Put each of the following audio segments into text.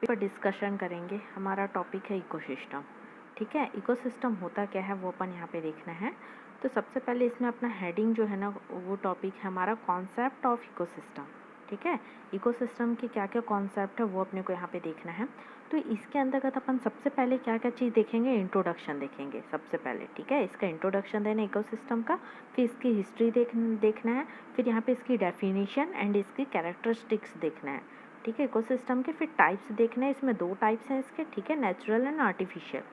पर डिस्कशन करेंगे। हमारा टॉपिक है इकोसिस्टम। ठीक है, इकोसिस्टम होता क्या है वो अपन यहाँ पे देखना है। तो सबसे पहले इसमें अपना हेडिंग जो है ना वो टॉपिक है हमारा कॉन्सेप्ट ऑफ इकोसिस्टम। ठीक है, इकोसिस्टम के क्या क्या कॉन्सेप्ट है वो अपने को यहाँ पे देखना है। तो इसके अंतर्गत अपन सबसे पहले क्या क्या चीज़ देखेंगे, इंट्रोडक्शन देखेंगे सबसे पहले। ठीक है, इसका इंट्रोडक्शन देना इकोसिस्टम का, फिर इसकी हिस्ट्री देखना है, फिर यहाँ पे इसकी डेफिनेशन एंड इसकी कैरेक्टरिस्टिक्स देखना है। ठीक है, इकोसिस्टम के फिर टाइप्स देखना है। इसमें दो टाइप्स हैं इसके। ठीक है, नेचुरल एंड आर्टिफिशियल,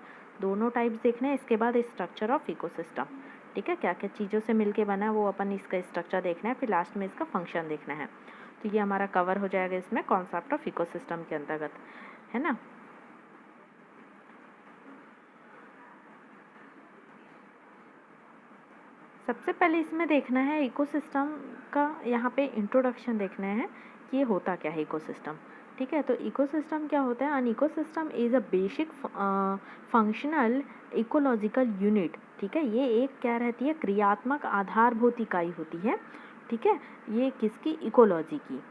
दोनों टाइप्स देखना है। इसके बाद स्ट्रक्चर ऑफ इकोसिस्टम। ठीक है, क्या क्या चीज़ों से मिलके बना है वो अपन इसका स्ट्रक्चर देखना है। फिर लास्ट में इसका फंक्शन देखना है। तो ये हमारा कवर हो जाएगा इसमें कॉन्सेप्ट ऑफ इकोसिस्टम के अंतर्गत, है ना। सबसे पहले इसमें देखना है इकोसिस्टम का, यहाँ पे इंट्रोडक्शन देखना है कि ये होता क्या है इकोसिस्टम। ठीक है, तो इकोसिस्टम क्या होता है। An ecosystem is a basic functional ecological unit. ठीक है, ये एक क्या रहती है, क्रियात्मक आधारभूत इकाई होती है। ठीक है, ये किसकी, इकोलॉजी की।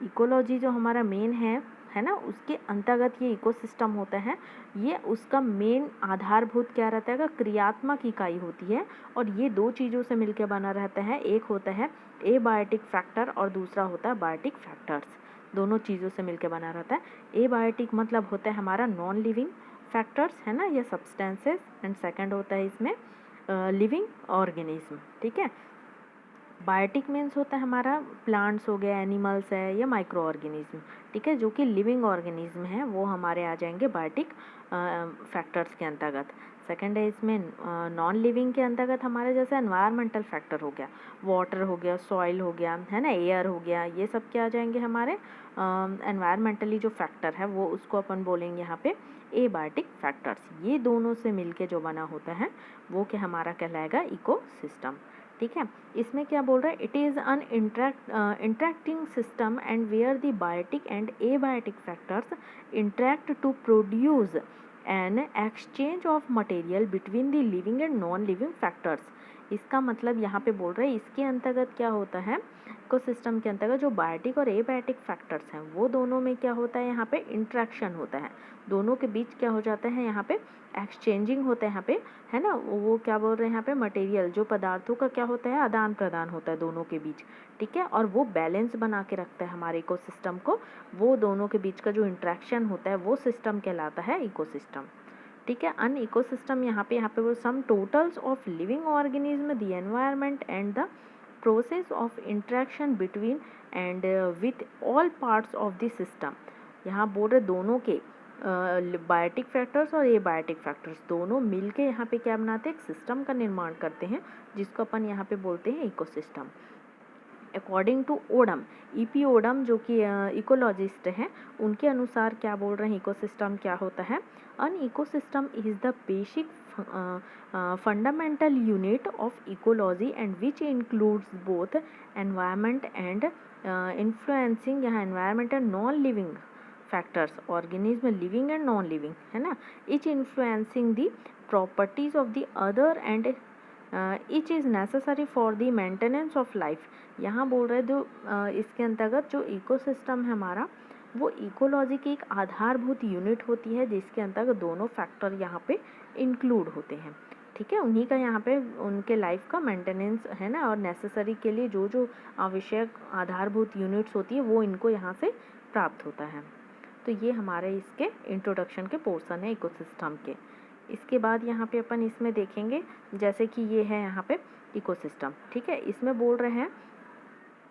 इकोलॉजी जो हमारा मेन है ना, उसके अंतर्गत ये इकोसिस्टम होता है। ये उसका मेन आधारभूत क्या रहता है, क्रियात्मक इकाई होती है। और ये दो चीज़ों से मिलकर बना रहता है। एक होता है एबायोटिक फैक्टर और दूसरा होता है बायोटिक फैक्टर्स। दोनों चीज़ों से मिलकर बना रहता है। एबायोटिक मतलब होता है हमारा नॉन लिविंग फैक्टर्स, है ना, या सब्सटेंसेस। एंड सेकंड होता है इसमें लिविंग ऑर्गेनिज्म। ठीक है, बायोटिक मीन्स होता है हमारा प्लांट्स हो गया, एनिमल्स है, या माइक्रो ऑर्गेनिज्म। ठीक है, जो कि लिविंग ऑर्गेनिज्म है वो हमारे आ जाएंगे बायोटिक फैक्टर्स के अंतर्गत। सेकंड है इसमें नॉन लिविंग के अंतर्गत हमारे जैसे एनवायरमेंटल फैक्टर हो गया, वाटर हो गया, सॉइल हो गया, है ना, एयर हो गया, ये सब क्या आ जाएंगे हमारे एनवायरमेंटली जो फैक्टर है वो उसको अपन बोलेंगे यहाँ पे एबायोटिक फैक्टर्स। ये दोनों से मिलके जो बना होता है वो क्या हमारा कहलाएगा, इकोसिस्टम। ठीक है, इसमें क्या बोल रहा है, it is an interacting system and where the biotic and abiotic factors interact to produce an exchange of material between the living and non living factors. इसका मतलब यहाँ पे बोल रहे हैं इसके अंतर्गत क्या होता है, इकोसिस्टम के अंतर्गत जो बायोटिक और एबायोटिक फैक्टर्स हैं वो दोनों में क्या होता है, यहाँ पे इंट्रैक्शन होता है। दोनों के बीच क्या हो जाता है, यहाँ पे एक्सचेंजिंग होता है यहाँ पे, है ना। वो क्या बोल रहे हैं यहाँ पे, मटेरियल जो पदार्थों का क्या होता है, आदान प्रदान होता है दोनों के बीच। ठीक है, और वो बैलेंस बना के रखता है हमारे इकोसिस्टम को। वो दोनों के बीच का जो इंट्रैक्शन होता है वो सिस्टम कहलाता है इकोसिस्टम। ठीक है, अन इकोसिस्टम यहाँ पे वो sum totals of living organism, the environment and the process of interaction between and with all parts of the system. यहाँ बोल रहे दोनों के बायोटिक फैक्टर्स और एबायोटिक फैक्टर्स दोनों मिलके यहाँ पे क्या बनाते हैं, एक सिस्टम का निर्माण करते हैं जिसको अपन यहाँ पे बोलते हैं ecosystem. According to Odum, E P Odum जो कि इकोलॉजिस्ट हैं, उनके अनुसार क्या बोल रहे हैं इकोसिस्टम क्या होता है। An ecosystem is the basic fundamental unit of ecology and which includes both environment and influencing, यहाँ environment and non living factors, organism living and non living, है ना, each influencing the properties of the other and each is necessary for the maintenance of life. यहाँ बोल रहे जो इसके अंतर्गत जो इकोसिस्टम है हमारा, वो इकोलॉजी की एक आधारभूत यूनिट होती है जिसके अंतर्गत दोनों फैक्टर यहाँ पे इंक्लूड होते हैं। ठीक है, उन्हीं का यहाँ पे उनके लाइफ का मेंटेनेंस है ना, और नेसेसरी के लिए जो जो आवश्यक आधारभूत यूनिट्स होती है वो इनको यहाँ से प्राप्त होता है। तो ये हमारे इसके इंट्रोडक्शन के पोर्शन है इकोसिस्टम के। इसके बाद यहाँ पे अपन इसमें देखेंगे जैसे कि ये है यहाँ पे इकोसिस्टम। ठीक है, इसमें बोल रहे हैं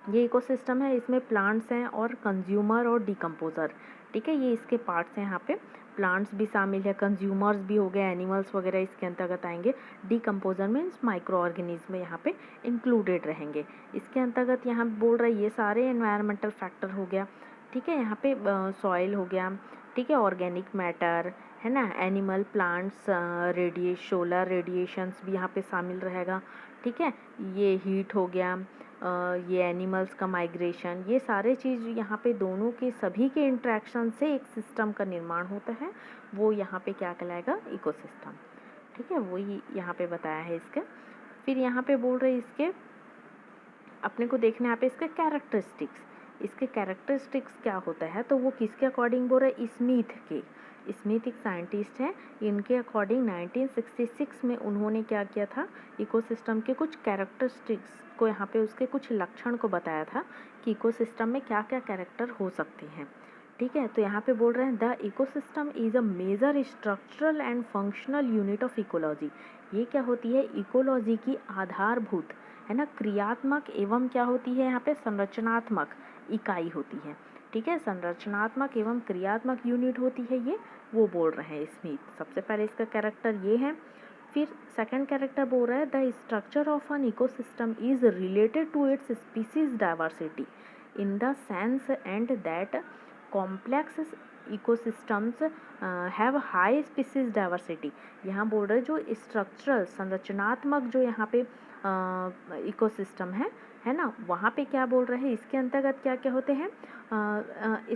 ये इकोसिस्टम है, इसमें प्लांट्स हैं और कंज्यूमर और डिकम्पोजर। ठीक है, ये इसके पार्ट्स हैं। यहाँ पे प्लांट्स भी शामिल है, कंज्यूमर्स भी हो गए, एनिमल्स वगैरह इसके अंतर्गत आएंगे। डिकम्पोजर मीन्स माइक्रो ऑर्गेनिज्म यहाँ पे इंक्लूडेड रहेंगे। इसके अंतर्गत यहाँ बोल रहे ये सारे एनवायरमेंटल फैक्टर हो गया। ठीक है, यहाँ पे सॉइल हो गया, ठीक है, ऑर्गेनिक मैटर, है ना, एनिमल, प्लांट्स, सोलर रेडिएशंस भी यहाँ पे शामिल रहेगा। ठीक है, ये हीट हो गया, ये एनिमल्स का माइग्रेशन, ये सारे चीज़ यहाँ पे दोनों के सभी के इंट्रैक्शन से एक सिस्टम का निर्माण होता है। वो यहाँ पे क्या कहलाएगा, इकोसिस्टम। ठीक है, वही यहाँ पे बताया है इसके। फिर यहाँ पे बोल रहे इसके अपने को देखना है यहाँ पे इसके कैरेक्टरिस्टिक्स। इसके कैरेक्टरिस्टिक्स क्या होता है, तो वो किसके अकॉर्डिंग बोल रहे हैं, स्मिथ के। स्मिथ एक साइंटिस्ट हैं, इनके अकॉर्डिंग 1966 में उन्होंने क्या किया था, इकोसिस्टम के कुछ कैरेक्टरिस्टिक्स को यहाँ पे उसके कुछ लक्षण को बताया था कि इकोसिस्टम में क्या क्या कैरेक्टर हो सकते हैं। ठीक है, तो यहाँ पे बोल रहे हैं the ecosystem is a major structural and functional unit of ecology. ये क्या होती है, इकोलॉजी की आधारभूत, है ना, क्रियात्मक एवं क्या होती है यहाँ पे संरचनात्मक इकाई होती है। ठीक है, संरचनात्मक एवं क्रियात्मक यूनिट होती है ये, वो बोल रहे हैं स्मिथ। सबसे पहले इसका कैरेक्टर ये है। फिर सेकंड कैरेक्टर बोल रहा है the structure of an ecosystem is related to its species diversity in the sense and that complex ecosystems have high species diversity. यहाँ बोल रहे हैं जो स्ट्रक्चरल संरचनात्मक जो यहाँ पे इकोसिस्टम है ना, वहाँ पे क्या बोल रहे हैं, इसके अंतर्गत क्या क्या होते हैं,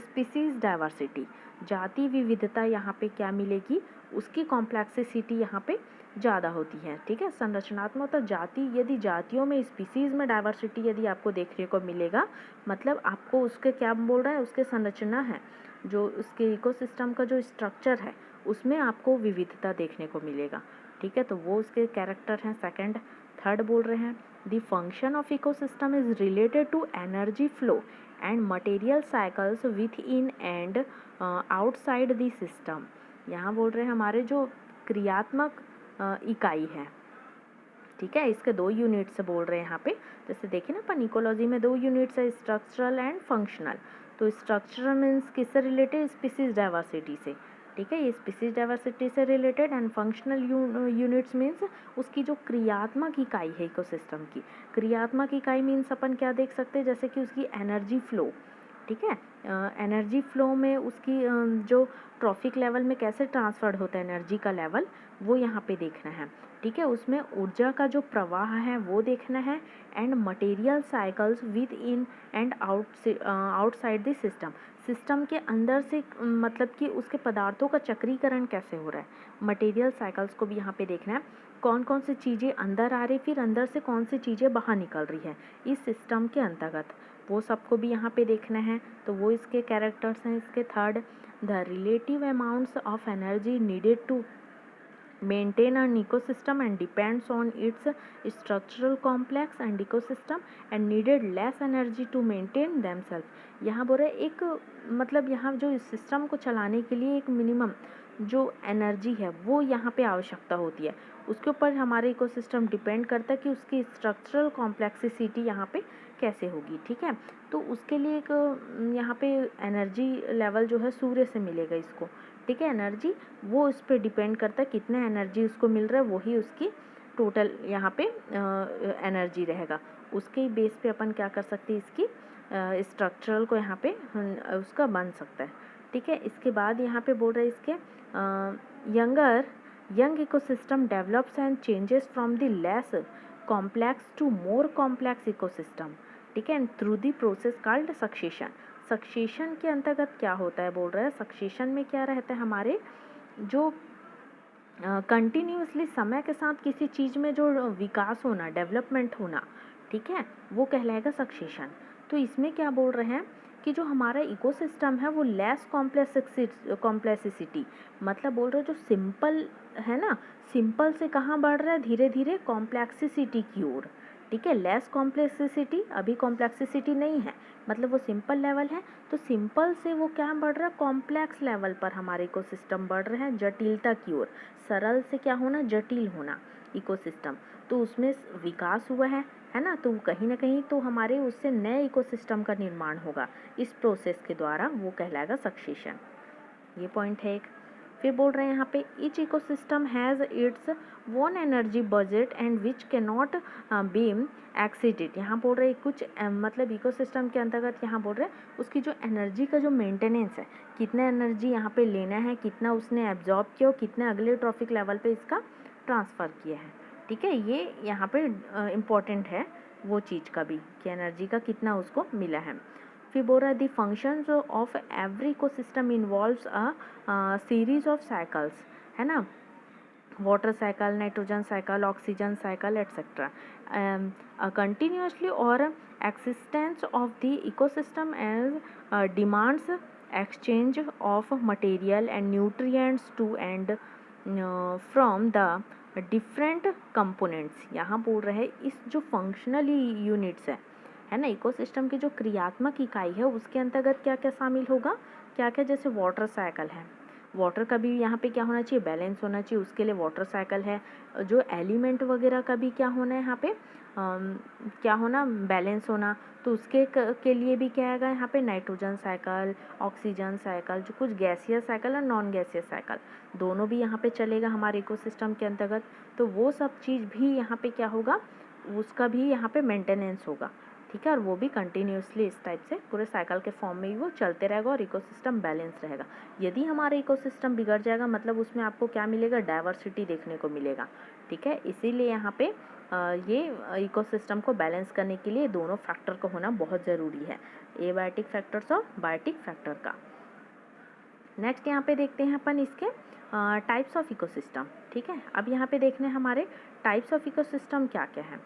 स्पीसीज डाइवर्सिटी, जाति विविधता यहाँ पे क्या मिलेगी, उसकी कॉम्प्लेक्सिटी यहाँ पे ज़्यादा होती है। ठीक है, संरचनात्मक तो जाति, यदि जातियों में स्पीसीज में डाइवर्सिटी यदि आपको देखने को मिलेगा, मतलब आपको उसके क्या बोल रहा है, उसके संरचना है, जो उसके इकोसिस्टम का जो स्ट्रक्चर है उसमें आपको विविधता देखने को मिलेगा। ठीक है, तो वो उसके कैरेक्टर हैं सेकंड। थर्ड बोल रहे हैं the function of ecosystem is related to energy flow and material cycles within and outside the system. यहाँ बोल रहे हैं हमारे जो क्रियात्मक इकाई है, ठीक है, इसके दो यूनिट्स से बोल रहे हैं यहाँ पे। जैसे देखिए ना, अपन इकोलॉजी में दो यूनिट्स है, स्ट्रक्चरल एंड फंक्शनल। तो स्ट्रक्चरल मीन्स किससे रिलेटेड, स्पीसीज डाइवर्सिटी से। ठीक है, ये स्पीसीज डाइवर्सिटी से related. And functional units means उसकी जो क्रियात्मक इकाई है इकोसिस्टम की। क्रियात्मक इकाई मीन्स अपन क्या देख सकते हैं, जैसे कि उसकी एनर्जी फ्लो। ठीक है, एनर्जी फ्लो में उसकी जो ट्रॉफिक लेवल में कैसे ट्रांसफर्ड होता है एनर्जी का लेवल, वो यहाँ पे देखना है। ठीक है, उसमें ऊर्जा का जो प्रवाह है वो देखना है। And material cycles with in and outside the system, system के अंदर से मतलब कि उसके पदार्थों का चक्रीकरण कैसे हो रहा है, मटेरियल साइकिल्स को भी यहाँ पे देखना है। कौन कौन सी चीज़ें अंदर आ रही, फिर अंदर से कौन सी चीज़ें बाहर निकल रही है इस सिस्टम के अंतर्गत, वो सबको भी यहाँ पे देखना है। तो वो इसके कैरेक्टर्स हैं। इसके third, the relative amounts of energy needed to maintain an ecosystem and depends on its structural complex and ecosystem and needed less energy to maintain themselves। यहाँ बोल रहे एक मतलब यहाँ जो इस सिस्टम को चलाने के लिए एक मिनिमम जो एनर्जी है वो यहाँ पे आवश्यकता होती है, उसके ऊपर हमारे इकोसिस्टम डिपेंड करता है कि उसकी स्ट्रक्चरल कॉम्प्लेक्सिटी यहाँ पे कैसे होगी। ठीक है, तो उसके लिए एक यहाँ पे एनर्जी लेवल जो है सूर्य से मिलेगा इसको। ठीक है, एनर्जी वो उस पर डिपेंड करता है कितना एनर्जी उसको मिल रहा है, वही उसकी टोटल यहाँ पे एनर्जी रहेगा। उसके बेस पे अपन क्या कर सकते हैं, इसकी स्ट्रक्चरल को यहाँ पे उसका बन सकता है। ठीक है, इसके बाद यहाँ पे बोल रहे हैं इसके young ecosystem develops and changes from the less complex to more complex ecosystem. ठीक है, and through the process called succession. Succession के अंतर्गत क्या होता है, बोल रहा है सक्सेशन में क्या रहता है, हमारे जो कंटिन्यूसली समय के साथ किसी चीज़ में जो विकास होना, डेवलपमेंट होना, ठीक है, वो कहलाएगा सक्सेशन। तो इसमें क्या बोल रहे हैं कि जो हमारा इकोसिस्टम है वो लेस कॉम्प्लेक्सिटी, मतलब बोल रहे हैं जो सिंपल है ना, सिंपल से कहाँ बढ़ रहा है, धीरे धीरे कॉम्प्लेक्सिटी की ओर। ठीक है, लेस कॉम्प्लेक्सिटी, अभी कॉम्प्लेक्सिटी नहीं है, मतलब वो सिंपल लेवल है, तो सिंपल से वो क्या बढ़ रहा है, कॉम्प्लेक्स लेवल पर हमारे इकोसिस्टम बढ़ रहे हैं, जटिलता की ओर। सरल से क्या होना, जटिल होना इकोसिस्टम, तो उसमें विकास हुआ है ना, तो कहीं ना कहीं तो हमारे उससे नए इकोसिस्टम का निर्माण होगा इस प्रोसेस के द्वारा, वो कहलाएगा सक्सेशन। ये पॉइंट है एक। फिर बोल रहे हैं यहाँ पे each ecosystem has its one energy budget and which can not be exceeded. यहाँ बोल रहे हैं कुछ मतलब इकोसिस्टम के अंतर्गत यहाँ बोल रहे हैं उसकी जो एनर्जी का जो मेंटेनेंस है, कितना एनर्जी यहाँ पे लेना है, कितना उसने एब्जॉर्ब किया और कितना अगले ट्रॉफिक लेवल पे इसका ट्रांसफ़र किया है। ठीक है, ये यहाँ पे इम्पॉर्टेंट है वो चीज़ का भी कि एनर्जी का कितना उसको मिला है। फिर बोल रहा है the functions of every ecosystem involves a series of cycles, है ना, water cycle, nitrogen cycle, oxygen cycle, etc. Continuously or existence of the ecosystem as demands exchange of material and nutrients to and from the different components. यहाँ बोल रहे हैं इस जो functional units है ना, इकोसिस्टम की जो क्रियात्मक इकाई है उसके अंतर्गत क्या क्या शामिल होगा, क्या क्या, जैसे वाटर साइकिल है, वाटर का भी यहाँ पे क्या होना चाहिए, बैलेंस होना चाहिए, उसके लिए वाटर साइकिल है। जो एलिमेंट वगैरह का भी क्या होना है यहाँ पे क्या होना, बैलेंस होना, तो उसके के लिए भी क्या आएगा यहाँ पे, नाइट्रोजन साइकिल, ऑक्सीजन साइकिल, जो कुछ गैसियस साइकिल और नॉन गैसियस साइकिल दोनों भी यहाँ पे चलेगा हमारे इकोसिस्टम के अंतर्गत। तो वो सब चीज़ भी यहाँ पे क्या होगा, उसका भी यहाँ पे मेंटेनेंस होगा, ठीक है, और वो भी कंटिन्यूसली इस टाइप से पूरे साइकिल के फॉर्म में ही वो चलते रहेगा और इकोसिस्टम बैलेंस रहेगा। यदि हमारा इकोसिस्टम बिगड़ जाएगा मतलब उसमें आपको क्या मिलेगा, डाइवर्सिटी देखने को मिलेगा, ठीक है। इसीलिए यहाँ पे ये इकोसिस्टम को बैलेंस करने के लिए दोनों फैक्टर का होना बहुत ज़रूरी है, एबायोटिक फैक्टर्स और बायोटिक फैक्टर का। नेक्स्ट यहाँ पे देखते हैं अपन इसके टाइप्स ऑफ इकोसिस्टम, ठीक है। अब यहाँ पे देखने हमारे टाइप्स ऑफ इकोसिस्टम क्या क्या है।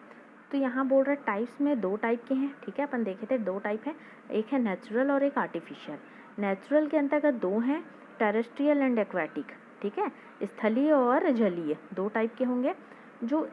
तो यहाँ बोल रहे टाइप्स में दो टाइप के हैं, ठीक है, अपन देखे थे दो टाइप है, एक है नेचुरल और एक आर्टिफिशियल। नेचुरल के अंतर्गत दो हैं, टेरेस्ट्रियल एंड एक्वेटिक, ठीक है, स्थलीय और जलीय, दो टाइप के होंगे। जो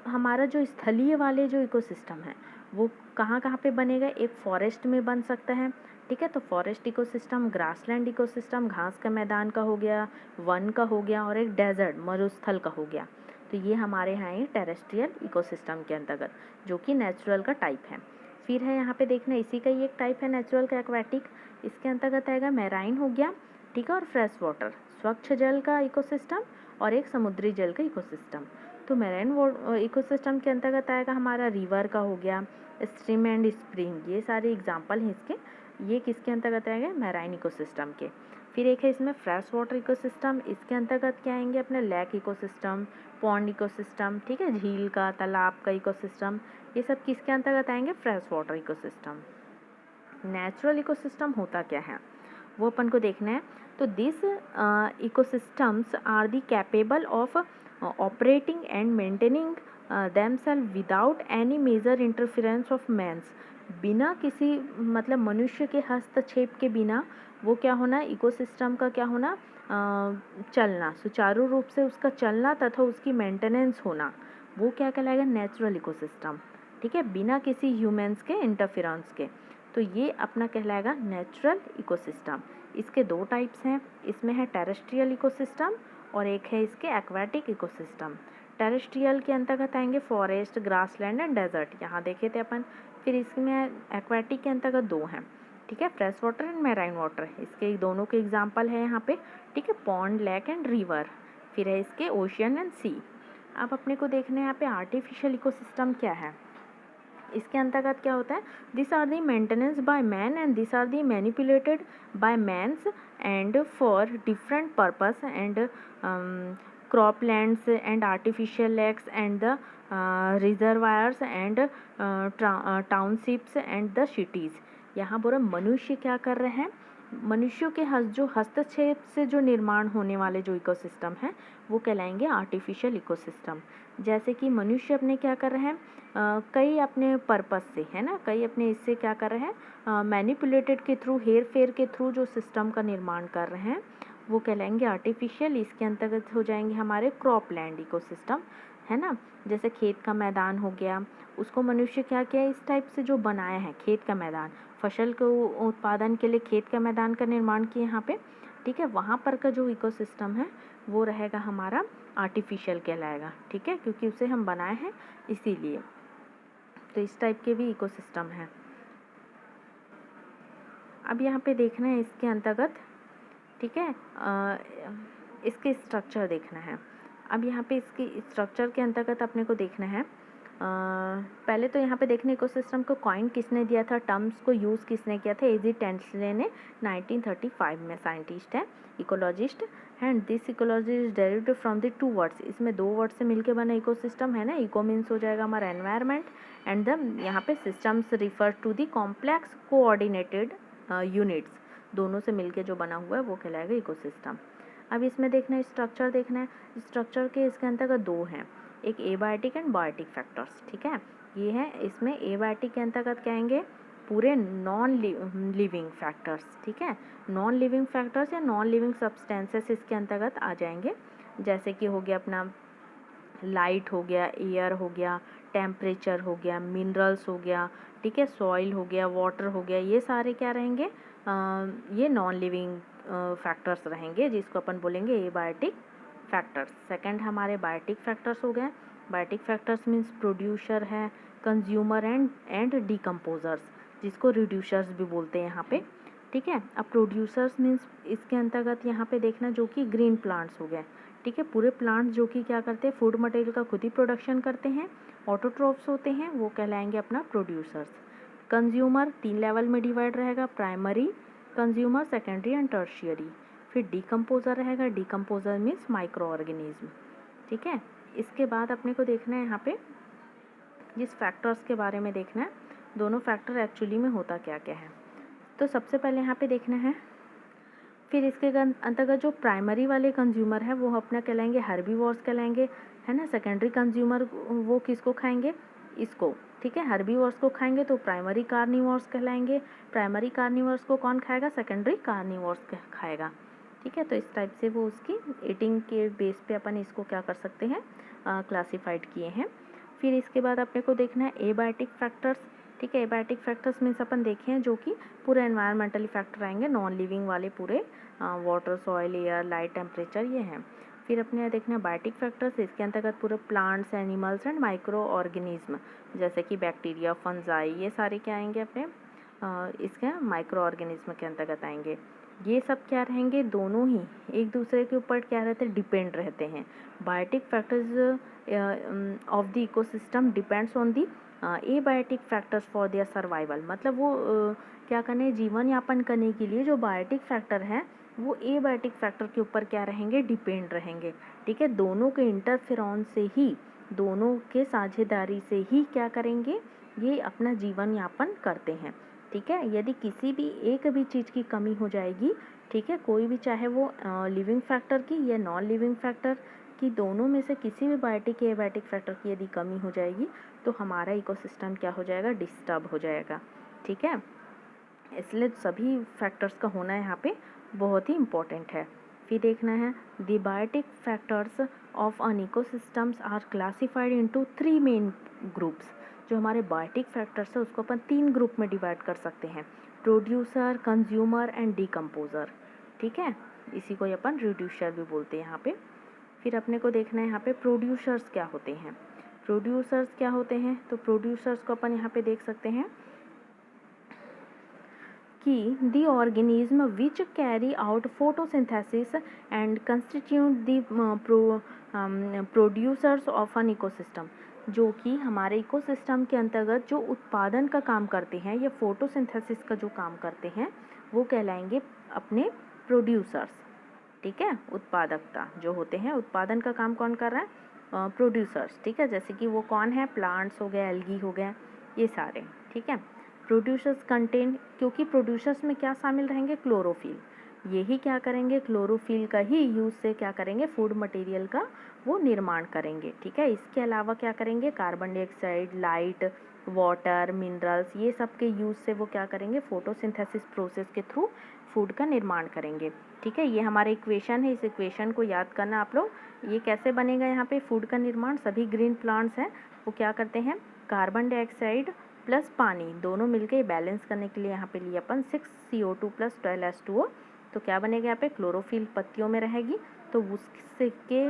हमारा जो स्थलीय वाले जो इकोसिस्टम है वो कहाँ कहाँ पे बनेगा, एक फॉरेस्ट में बन सकता है, ठीक है, तो फॉरेस्ट इकोसिस्टम, ग्रासलैंड इकोसिस्टम, घास का मैदान का हो गया, वन का हो गया, और एक डेजर्ट मरुस्थल का हो गया। तो ये हमारे यहाँ है टेरेस्ट्रियल इकोसिस्टम के अंतर्गत, जो कि नेचुरल का टाइप है। फिर है यहाँ पे देखना इसी का ही एक टाइप है नेचुरल का, एक्वेटिक, इसके अंतर्गत आएगा मैराइन हो गया, ठीक है, और फ्रेश वाटर, स्वच्छ जल का इकोसिस्टम, और एक समुद्री जल का इकोसिस्टम। तो मैराइन इकोसिस्टम के अंतर्गत आएगा हमारा रिवर का हो गया, स्ट्रीम एंड स्प्रिंग, ये सारे एग्जाम्पल हैं इसके, ये किसके अंतर्गत आएंगे, मैराइन इकोसिस्टम के। फिर एक है इसमें फ्रेश वाटर इकोसिस्टम, इसके अंतर्गत क्या आएंगे अपने लेक इकोसिस्टम, पॉन्ड इकोसिस्टम, ठीक है, झील का, तालाब का इकोसिस्टम, ये सब किसके अंतर्गत आएंगे, fresh water ecosystem. Natural ecosystem होता क्या है वो अपन को देखना है। तो this ecosystems are the capable of operating and maintaining themselves without any major interference of mans, बिना किसी मतलब मनुष्य के हस्तक्षेप के बिना वो क्या होना, इकोसिस्टम का क्या होना, चलना, सुचारू रूप से उसका चलना तथा उसकी मेंटेनेंस होना, वो क्या कहलाएगा, नेचुरल इकोसिस्टम, ठीक है, बिना किसी ह्यूमंस के इंटरफेरेंस के। तो ये अपना कहलाएगा नेचुरल इकोसिस्टम। इसके दो टाइप्स हैं, इसमें है टेरेस्ट्रियल इकोसिस्टम और एक है इसके एक्वेटिक इकोसिस्टम। टेरेस्ट्रियल के अंतर्गत आएंगे फॉरेस्ट, ग्रासलैंड एंड डेजर्ट, यहाँ देखे थे अपन। फिर इसमें एक्वेटिक के अंतर्गत दो हैं, ठीक है, fresh water and marine water, इसके दोनों के एग्जाम्पल है यहाँ पे, ठीक है, पॉन्ड, लेक एंड रिवर। फिर है इसके ओशियन एंड सी। अब अपने को देखना है यहाँ पे आर्टिफिशियल इकोसिस्टम क्या है। इसके अंतर्गत क्या होता है, this are the maintenance by man and this are the manipulated by mans and for different purpose and croplands and artificial lakes and the reservoirs and townships and the cities। यहाँ बोला मनुष्य क्या कर रहे हैं, मनुष्यों के जो हस्तक्षेप से जो निर्माण होने वाले जो इकोसिस्टम हैं वो कहलाएंगे आर्टिफिशियल इकोसिस्टम। जैसे कि मनुष्य अपने क्या कर रहे हैं, कई अपने पर्पस से है ना, कई अपने इससे क्या कर रहे हैं, मैनिपुलेटेड के थ्रू, हेर फेर के थ्रू जो सिस्टम का निर्माण कर रहे हैं वो कहलाएंगे आर्टिफिशियल। इसके अंतर्गत हो जाएंगे हमारे क्रॉपलैंड इकोसिस्टम, है ना, जैसे खेत का मैदान हो गया, उसको मनुष्य क्या किया, इस टाइप से जो बनाया है खेत का मैदान, फसल को उत्पादन के लिए खेत का मैदान का निर्माण किया यहाँ पे, ठीक है, वहाँ पर का जो इकोसिस्टम है वो रहेगा हमारा आर्टिफिशियल कहलाएगा, ठीक है, क्योंकि उसे हम बनाए हैं इसीलिए। तो इस टाइप के भी इकोसिस्टम है। अब यहाँ पे देखना है इसके अंतर्गत, ठीक है, इसके स्ट्रक्चर देखना है। अब यहाँ पे इसकी स्ट्रक्चर के अंतर्गत अपने को देखना है, पहले तो यहाँ पे देखने इकोसिस्टम को कॉइन किसने दिया था, टर्म्स को यूज़ किसने किया था, एजी टेंसले ने 1935 में, साइंटिस्ट है, ecologist, and this ecology is derived from the two words, इसमें दो वर्ड से मिलके बना इकोसिस्टम है ना, इको मीन्स हो जाएगा हमारा एनवायरनमेंट एंड द यहाँ पे systems refer to the complex coordinated units, दोनों से मिलके जो बना हुआ है वो कहलाएगा इकोसिस्टम। अब इसमें देखना है स्ट्रक्चर देखना है, स्ट्रक्चर के इसके अंतर्गत दो हैं, एक एबायोटिक एंड बायोटिक फैक्टर्स, ठीक है। ये है इसमें एबायोटिक के अंतर्गत क्या आएंगे, पूरे नॉन लिविंग फैक्टर्स, ठीक है। नॉन लिविंग फैक्टर्स या नॉन लिविंग सब्सटेंसेस इसके अंतर्गत आ जाएंगे, जैसे कि हो गया अपना लाइट हो गया, एयर हो गया, टेम्परेचर हो गया, मिनरल्स हो गया, ठीक है, सॉइल हो गया, वाटर हो गया, ये सारे क्या रहेंगे, ये नॉन लिविंग फैक्टर्स रहेंगे, जिसको अपन बोलेंगे एबायोटिक फैक्टर्स। सेकंड हमारे बायोटिक फैक्टर्स हो गए। बायोटिक फैक्टर्स मीन्स प्रोड्यूसर है, कंज्यूमर एंड डिकम्पोजर्स, जिसको रिड्यूसर्स भी बोलते हैं यहाँ पे, ठीक है। अब प्रोड्यूसर्स मीन्स इसके अंतर्गत यहाँ पे देखना जो कि ग्रीन प्लांट्स हो गए, ठीक है। पूरे प्लांट्स जो कि क्या करते हैं, फूड मटेरियल का खुद ही प्रोडक्शन करते हैं, ऑटोट्रॉफ्स होते हैं, वो कहलाएंगे अपना प्रोड्यूसर्स। कंज्यूमर 3 लेवल में डिवाइड रहेगा, primary consumer, secondary and tertiary. फिर डिकम्पोजर रहेगा, डिकम्पोजर मीन्स माइक्रो ऑर्गेनिज्म, ठीक है। इसके बाद अपने को देखना है यहाँ पे जिस फैक्टर्स के बारे में देखना है, दोनों फैक्टर एक्चुअली में होता क्या क्या है। तो सबसे पहले यहाँ पे देखना है, फिर इसके अंतर्गत जो प्राइमरी वाले कंज्यूमर है वो अपना कहलाएंगे हर्बीवोर्स कहलाएंगे, है ना। सेकेंडरी कंज्यूमर वो किसको खाएंगे, इसको, ठीक है, हर्बीवोर्स को खाएंगे, तो प्राइमरी कार्निवोर्स कहलाएंगे। प्राइमरी कार्निवोर्स को कौन खाएगा, सेकेंडरी कार्निवोर्स खाएगा, ठीक है। तो इस टाइप से वो उसकी ईटिंग के बेस पे अपन इसको क्या कर सकते हैं, क्लासीफाइड किए हैं। फिर इसके बाद अपने को देखना है एबायोटिक फैक्टर्स, ठीक है। एबायोटिक फैक्टर्स मीन्स अपन देखे हैं जो कि पूरे एनवायरमेंटली फैक्टर आएंगे, नॉन लिविंग वाले पूरे, water, soil, air, light, temperature, ये हैं। फिर अपने देखना है बायोटिक फैक्टर्स, इसके अंतर्गत पूरे plants, animals and micro organism, जैसे कि बैक्टीरिया, फंजाई, ये सारे क्या आएंगे अपने इसके माइक्रो ऑर्गेनिज्म के अंतर्गत आएंगे। ये सब क्या रहेंगे, दोनों ही एक दूसरे के ऊपर क्या रहते हैं, डिपेंड रहते हैं। Biotic factors of the ecosystem depends on the abiotic factors for their survival, मतलब वो क्या करने, जीवन यापन करने के लिए जो बायोटिक फैक्टर हैं वो एबायोटिक फैक्टर के ऊपर क्या रहेंगे, डिपेंड रहेंगे, ठीक है। दोनों के इंटरफेरेंस से ही, दोनों के साझेदारी से ही क्या करेंगे, ये अपना जीवन यापन करते हैं, ठीक है। यदि किसी भी एक भी चीज़ की कमी हो जाएगी, ठीक है, कोई भी, चाहे वो लिविंग फैक्टर की या नॉन लिविंग फैक्टर की, दोनों में से किसी भी बायोटिक या एबायोटिक फैक्टर की यदि कमी हो जाएगी तो हमारा इकोसिस्टम क्या हो जाएगा, डिस्टर्ब हो जाएगा, ठीक है। इसलिए सभी फैक्टर्स का होना यहाँ पे बहुत ही इम्पोर्टेंट है। फिर देखना है the biotic factors of an ecosystems are classified into 3 main groups. जो हमारे बायोटिक फैक्टर्स है उसको अपन 3 ग्रुप में डिवाइड कर सकते हैं, प्रोड्यूसर, कंज्यूमर एंड डिकम्पोजर, ठीक है। इसी को अपन रिड्यूसर भी बोलते हैं यहाँ पे। फिर अपने को देखना है यहाँ पे प्रोड्यूसर्स क्या होते हैं। प्रोड्यूसर्स क्या होते हैं, तो प्रोड्यूसर्स को अपन यहाँ पे देख सकते हैं कि the organism which carry out photosynthesis and constitute the producers of an ecosystem, जो कि हमारे इकोसिस्टम के अंतर्गत जो उत्पादन का काम करते हैं या फोटोसिंथेसिस का जो काम करते हैं वो कहलाएंगे अपने प्रोड्यूसर्स, ठीक है। उत्पादकता जो होते हैं, उत्पादन का काम कौन कर रहा है, प्रोड्यूसर्स, ठीक है। जैसे कि वो कौन है, प्लांट्स हो गए, एल्गी हो गए, ये सारे, ठीक है। प्रोड्यूसर्स कंटेन, क्योंकि प्रोड्यूसर्स में क्या शामिल रहेंगे, क्लोरोफिल, यही क्या करेंगे, क्लोरोफिल का ही यूज़ से क्या करेंगे, फूड मटेरियल का वो निर्माण करेंगे, ठीक है। इसके अलावा क्या करेंगे, carbon dioxide, light, water, minerals, ये सब के यूज़ से वो क्या करेंगे, फोटोसिंथेसिस प्रोसेस के थ्रू फूड का निर्माण करेंगे, ठीक है। ये हमारा इक्वेशन है, इस इक्वेशन को याद करना आप लोग। ये कैसे बनेगा, यहाँ पे फूड का निर्माण, सभी ग्रीन प्लांट्स हैं वो क्या करते हैं, कार्बन डाइऑक्साइड प्लस पानी दोनों मिलके बैलेंस करने के लिए यहाँ पे लिए अपन 6CO2 प्लस 12H2O, तो क्या बनेगा यहाँ पे, क्लोरोफिल पत्तियों में रहेगी, तो उसके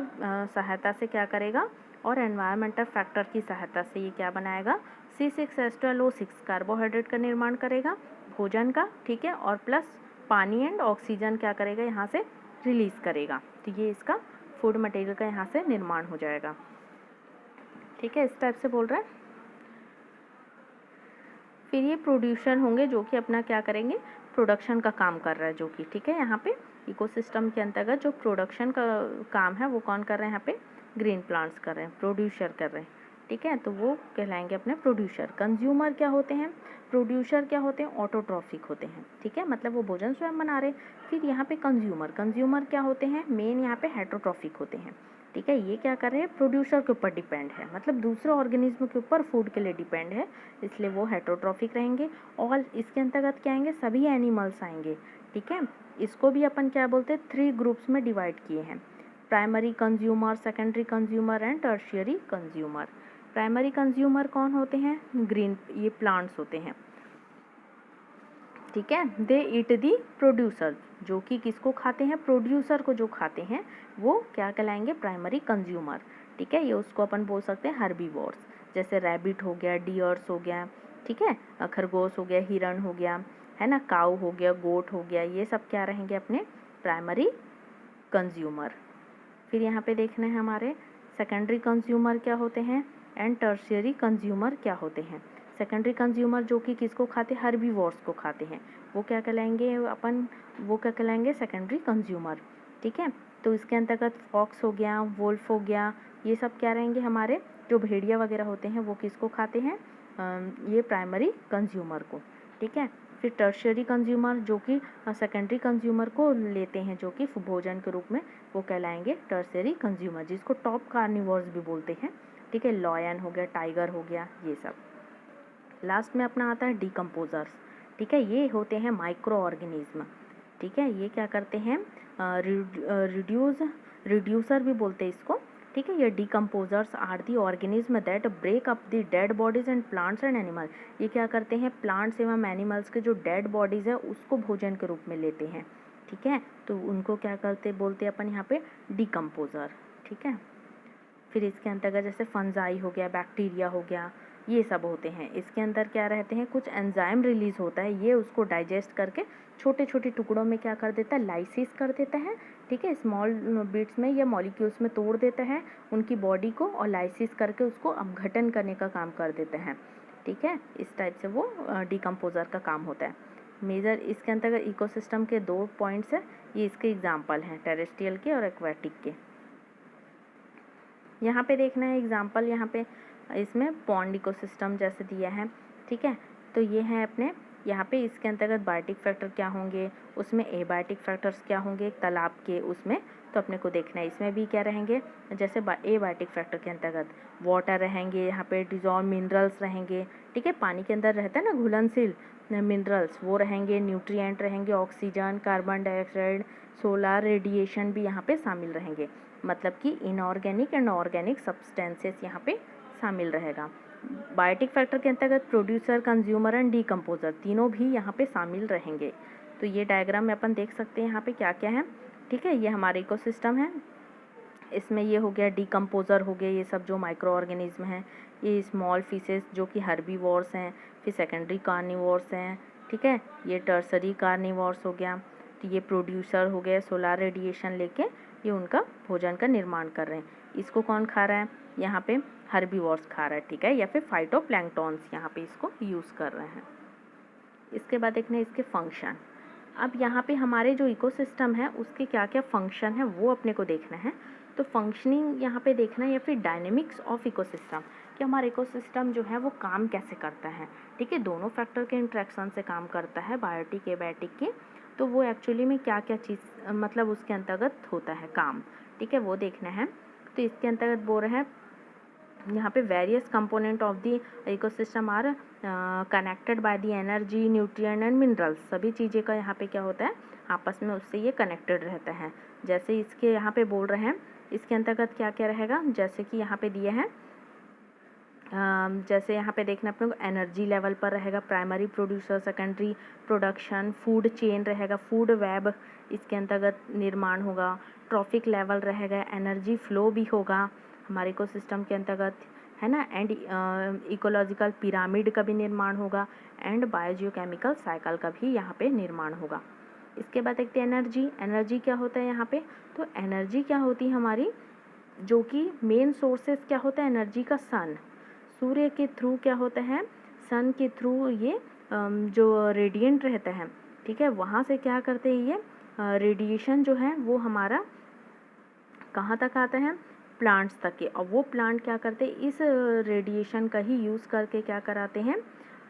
सहायता से क्या करेगा, और एनवायरमेंटल फैक्टर की सहायता से ये क्या बनाएगा, C6H12O6 कार्बोहाइड्रेट का निर्माण करेगा, भोजन का, ठीक है, और प्लस पानी एंड ऑक्सीजन क्या करेगा, यहाँ से रिलीज़ करेगा, तो ये इसका फूड मटेरियल का यहाँ से निर्माण हो जाएगा, ठीक है। इस टाइप से बोल रहा है। फिर ये प्रोड्यूसर होंगे जो कि अपना क्या करेंगे, प्रोडक्शन का काम कर रहा है, जो कि, ठीक है, यहाँ पे इकोसिस्टम के अंतर्गत जो प्रोडक्शन का काम है वो कौन कर रहे हैं, यहाँ पे ग्रीन प्लांट्स कर रहे हैं, प्रोड्यूसर कर रहे हैं, ठीक है, तो वो कहलाएंगे अपने प्रोड्यूसर। कंज्यूमर क्या होते हैं, प्रोड्यूसर क्या होते हैं, ऑटोट्रॉफिक होते हैं। ठीक है, मतलब वो भोजन स्वयं बना रहे। फिर यहाँ पे कंज्यूमर क्या होते हैं, मेन यहाँ पे हेटरोट्रॉफिक होते हैं। ठीक है, ये क्या कर रहे हैं, प्रोड्यूसर के ऊपर डिपेंड है, मतलब दूसरे ऑर्गेनिज्म के ऊपर फूड के लिए डिपेंड है, इसलिए वो हेटरोट्रॉफिक रहेंगे। और इसके अंतर्गत क्या आएंगे, सभी एनिमल्स आएंगे। ठीक है, इसको भी अपन क्या बोलते हैं, 3 ग्रुप्स में डिवाइड किए हैं, primary consumer, secondary consumer and tertiary consumer. Primary consumer कौन होते हैं, ग्रीन, ये प्लांट्स होते हैं। ठीक है, दे ईट दी प्रोड्यूसर, जो कि किसको खाते हैं, प्रोड्यूसर को जो खाते हैं वो क्या कहलाएंगे, प्राइमरी कंज्यूमर। ठीक है, ये उसको अपन बोल सकते हैं हर्बीवोर्स, जैसे रैबिट हो गया, डियर्स हो गया, ठीक है, खरगोश हो गया, हिरण हो गया, है ना, काऊ हो गया, गोट हो गया, ये सब क्या रहेंगे अपने प्राइमरी कंज्यूमर। फिर यहाँ पे देखना है हमारे सेकेंडरी कंज्यूमर क्या होते हैं एंड टर्शियरी कंज्यूमर क्या होते हैं। सेकेंडरी कंज्यूमर जो कि किसको खाते हैं, हर्बीवोर्स को खाते हैं, वो क्या कहलाएंगे अपन, वो क्या कहलाएंगे, सेकेंडरी कंज्यूमर। ठीक है, तो इसके अंतर्गत फॉक्स हो गया, वुल्फ हो गया, ये सब क्या रहेंगे हमारे, जो भेड़िया वगैरह होते हैं वो किसको खाते हैं, ये प्राइमरी कंज्यूमर को। ठीक है, फिर टर्शियरी कंज्यूमर जो कि सेकेंडरी कंज्यूमर को लेते हैं, जो कि भोजन के रूप में, वो कहलाएंगे टर्शियरी कंज्यूमर, जिसको टॉप कार्निवोर्स भी बोलते हैं। ठीक है, लॉयन हो गया, टाइगर हो गया, ये सब। लास्ट में अपना आता है डिकम्पोजर्स। ठीक है, ये होते हैं माइक्रो ऑर्गेनिज्म। ठीक है, ये क्या करते हैं, रिड्यूसर भी बोलते हैं इसको। ठीक है, ये decomposers are the organism that break up the dead bodies and plants and animal. ये क्या करते हैं, प्लांट्स एवं एनिमल्स के जो डेड बॉडीज़ है उसको भोजन के रूप में लेते हैं। ठीक है, तो उनको क्या करते बोलते हैं अपन यहाँ पे, डिकम्पोजर। ठीक है, फिर इसके अंतर्गत जैसे फंजाई हो गया, बैक्टीरिया हो गया, ये सब होते हैं। इसके अंदर क्या रहते हैं, कुछ एंजाइम रिलीज होता है, ये उसको डाइजेस्ट करके छोटे छोटे टुकड़ों में क्या कर देता है, लाइसिस कर देता है। ठीक है, स्मॉल बिट्स में या मॉलिक्यूल्स में तोड़ देता है उनकी बॉडी को, और लाइसिस करके उसको अपघटन करने का काम कर देता है। ठीक है, इस टाइप से वो डिकम्पोजर का काम होता है। मेजर इसके अंतर्गत इकोसिस्टम के 2 पॉइंट्स है, ये इसके एग्जाम्पल हैं, टेरेस्ट्रियल के और एक्वेटिक के। यहाँ पे देखना है एग्जाम्पल, यहाँ पे इसमें पॉन्ड इकोसिस्टम जैसे दिया है। ठीक है, तो ये है अपने यहाँ पे, इसके अंतर्गत बायोटिक फैक्टर क्या होंगे, उसमें एबायोटिक फैक्टर्स क्या होंगे तालाब के उसमें, तो अपने को देखना है इसमें भी क्या रहेंगे। जैसे एबायोटिक फैक्टर के अंतर्गत वाटर रहेंगे, यहाँ पे डिजॉल्व मिनरल्स रहेंगे। ठीक है, पानी के अंदर रहता है ना घुलनशील मिनरल्स, वो रहेंगे, न्यूट्रिएंट रहेंगे, oxygen, carbon dioxide, solar radiation भी यहाँ पे शामिल रहेंगे, मतलब कि इनऑर्गेनिक एंड ऑर्गेनिक सब्सटेंसेस यहाँ पे शामिल रहेगा। बायोटिक फैक्टर के अंतर्गत प्रोड्यूसर, कंज्यूमर एंड डीकम्पोजर तीनों भी यहाँ पे शामिल रहेंगे। तो ये डायग्राम में अपन देख सकते हैं यहाँ पे क्या क्या है। ठीक है, ये हमारे इकोसिस्टम है, इसमें ये हो गया डीकम्पोजर हो गए, ये सब जो माइक्रो ऑर्गेनिज्म हैं, ये स्मॉल फिशेस जो कि हर्बीवोर्स हैं, फिर सेकेंडरी कार्निवोर्स हैं। ठीक है, ये टर्सरी कार्निवोर्स हो गया, तो ये प्रोड्यूसर हो गए, सोलर रेडिएशन लेके ये उनका भोजन का निर्माण कर रहे हैं। इसको कौन खा रहा है, यहाँ पे हर्बीवोर्स खा रहा है। ठीक है, या फिर फाइटोप्लैंक्टॉन्स यहाँ पे इसको यूज़ कर रहे हैं। इसके बाद देखना है इसके फंक्शन। अब यहाँ पे हमारे जो इकोसिस्टम है उसके क्या क्या फंक्शन है वो अपने को देखना है। तो फंक्शनिंग यहाँ पे देखना है, या फिर डायनेमिक्स ऑफ इकोसिस्टम, कि हमारा इकोसिस्टम जो है वो काम कैसे करता है। ठीक है, दोनों फैक्टर के इंट्रैक्शन से काम करता है, बायोटिक एबायोटिक के, तो वो एक्चुअली में क्या क्या चीज़ मतलब उसके अंतर्गत होता है काम। ठीक है, वो देखना है। तो इसके अंतर्गत बोल रहे हैं यहाँ पे various component of the ecosystem are connected by the energy, nutrient and minerals. सभी चीज़ें का यहाँ पे क्या होता है, आपस में उससे ये कनेक्टेड रहता है। जैसे इसके यहाँ पे बोल रहे हैं, इसके अंतर्गत क्या क्या रहेगा, जैसे कि यहाँ पे दिए हैं, जैसे यहाँ पे देखना अपने को एनर्जी लेवल पर रहेगा, primary producer, secondary production, food chain रहेगा, फूड वेब इसके अंतर्गत निर्माण होगा, ट्रॉफिक लेवल रहेगा, एनर्जी फ्लो भी होगा हमारे इकोसिस्टम के अंतर्गत, है ना, एंड इकोलॉजिकल पिरामिड का भी निर्माण होगा, एंड बायोजियोकेमिकल साइकिल का भी यहाँ पे निर्माण होगा। इसके बाद देखते हैं एनर्जी। एनर्जी क्या होता है यहाँ पे, तो एनर्जी क्या होती है हमारी, जो कि मेन सोर्सेस क्या होता है एनर्जी का, सन, सूर्य के थ्रू क्या होता है, सन के थ्रू ये जो रेडिएंट रहता है, ठीक है, वहाँ से क्या करते हैं ये रेडिएशन जो है वो हमारा कहाँ तक आता है, प्लांट्स तक के। और वो प्लांट क्या करते हैं, इस रेडिएशन का ही यूज़ करके क्या कराते हैं,